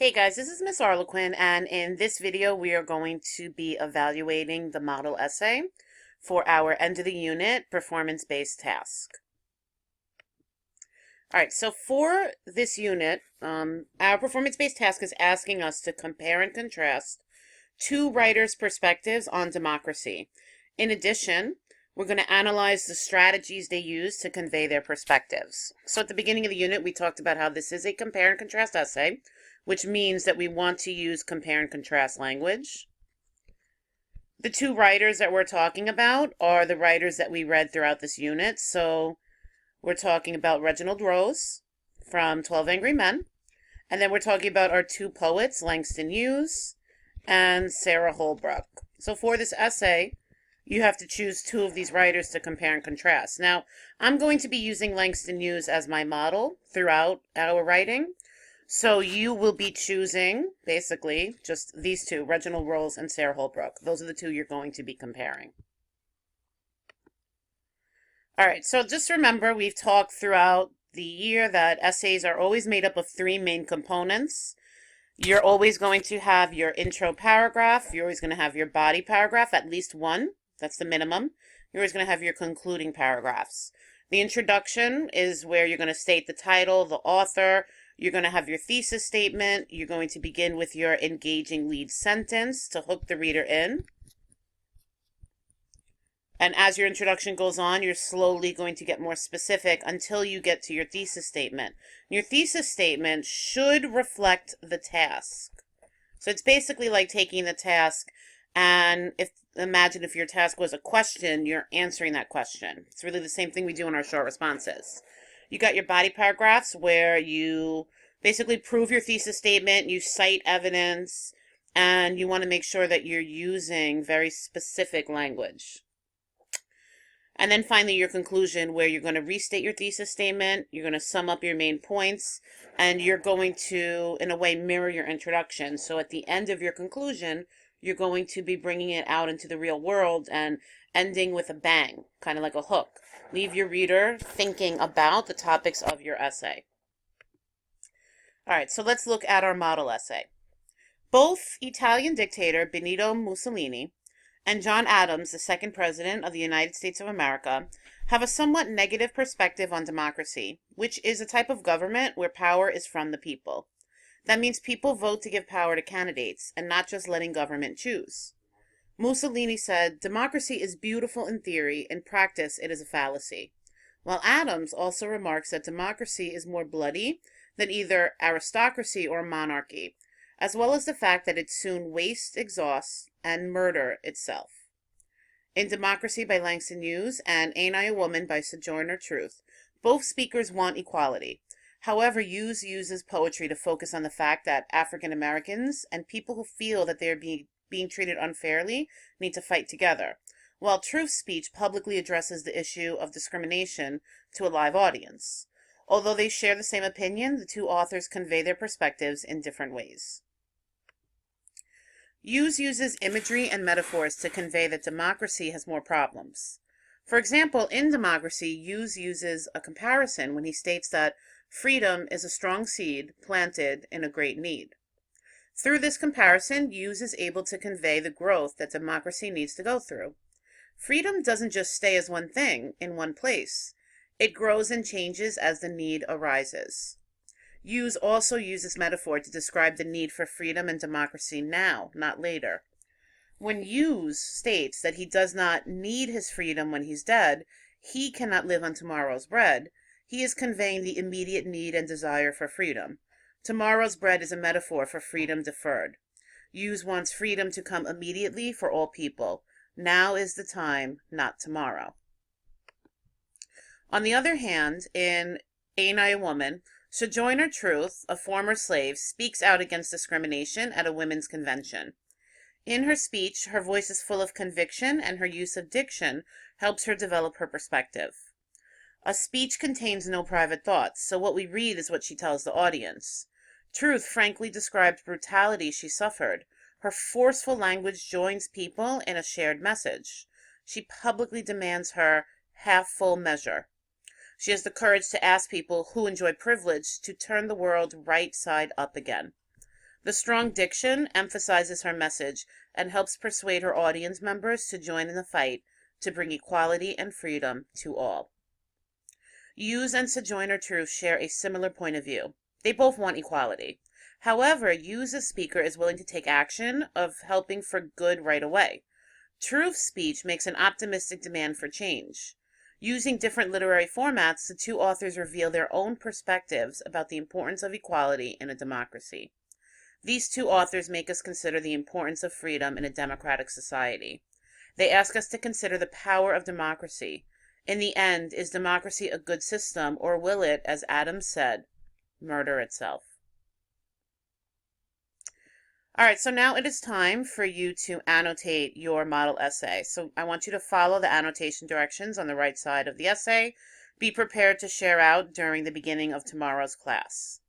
Hey guys, this is Miss Arlequin, and in this video we are going to be evaluating the model essay for our end of the unit performance-based task. Alright, so for this unit, our performance-based task is asking us to compare and contrast two writers' perspectives on democracy. In addition, we're going to analyze the strategies they use to convey their perspectives. So at the beginning of the unit, we talked about how this is a compare and contrast essay, which means that we want to use compare and contrast language. The two writers that we're talking about are the writers that we read throughout this unit. So we're talking about Reginald Rose from 12 Angry Men, and then we're talking about our two poets, Langston Hughes and Sarah Holbrook. So for this essay, you have to choose two of these writers to compare and contrast. Now, I'm going to be using Langston Hughes as my model throughout our writing. So you will be choosing, basically, just these two, Reginald Rose and Sarah Holbrook. Those are the two you're going to be comparing. All right, so just remember, we've talked throughout the year that essays are always made up of three main components. You're always going to have your intro paragraph. You're always going to have your body paragraph, at least one. That's the minimum. You're always going to have your concluding paragraphs. The introduction is where you're going to state the title, the author. You're going to have your thesis statement. You're going to begin with your engaging lead sentence to hook the reader in. And as your introduction goes on, you're slowly going to get more specific until you get to your thesis statement. Your thesis statement should reflect the task. So it's basically like taking the task and imagine if your task was a question, you're answering that question. It's really the same thing we do in our short responses. You got your body paragraphs where you basically prove your thesis statement, you cite evidence, and you want to make sure that you're using very specific language. And then finally your conclusion, where you're going to restate your thesis statement, you're going to sum up your main points, and you're going to, in a way, mirror your introduction. So at the end of your conclusion, you're going to be bringing it out into the real world and ending with a bang, kind of like a hook. Leave your reader thinking about the topics of your essay. All right, so let's look at our model essay. Both Italian dictator Benito Mussolini and John Adams, the second president of the United States of America, have a somewhat negative perspective on democracy, which is a type of government where power is from the people. That means people vote to give power to candidates and not just letting government choose. Mussolini said, "Democracy is beautiful in theory, in practice it is a fallacy." While Adams also remarks that democracy is more bloody than either aristocracy or monarchy, as well as the fact that it soon wastes, exhausts, and murder itself. In Democracy by Langston Hughes and Ain't I a Woman by Sojourner Truth, both speakers want equality. However, Hughes uses poetry to focus on the fact that African Americans and people who feel that they are being treated unfairly need to fight together, while Truth's speech publicly addresses the issue of discrimination to a live audience. Although they share the same opinion, the two authors convey their perspectives in different ways. Hughes uses imagery and metaphors to convey that democracy has more problems. For example, in Democracy, Hughes uses a comparison when he states that freedom is a strong seed planted in a great need. Through this comparison, Hughes is able to convey the growth that democracy needs to go through. Freedom doesn't just stay as one thing in one place. It grows and changes as the need arises. Hughes also uses metaphor to describe the need for freedom and democracy now, not later. When Hughes states that he does not need his freedom when he's dead, he cannot live on tomorrow's bread, he is conveying the immediate need and desire for freedom. Tomorrow's bread is a metaphor for freedom deferred. Hughes wants freedom to come immediately for all people. Now is the time, not tomorrow. On the other hand, in Ain't I a Woman, Sojourner Truth, a former slave, speaks out against discrimination at a women's convention. In her speech, her voice is full of conviction, and her use of diction helps her develop her perspective. A speech contains no private thoughts, so what we read is what she tells the audience. Truth frankly describes brutality she suffered. Her forceful language joins people in a shared message. She publicly demands her half-full measure. She has the courage to ask people who enjoy privilege to turn the world right side up again. The strong diction emphasizes her message and helps persuade her audience members to join in the fight to bring equality and freedom to all. Hughes and Sojourner Truth share a similar point of view. They both want equality. However, Hughes' speaker is willing to take action of helping for good right away. Truth's speech makes an optimistic demand for change. Using different literary formats, the two authors reveal their own perspectives about the importance of equality in a democracy. These two authors make us consider the importance of freedom in a democratic society. They ask us to consider the power of democracy. In the end, is democracy a good system, or will it, as Adam said, murder itself? All right, so now it is time for you to annotate your model essay. So I want you to follow the annotation directions on the right side of the essay. Be prepared to share out during the beginning of tomorrow's class.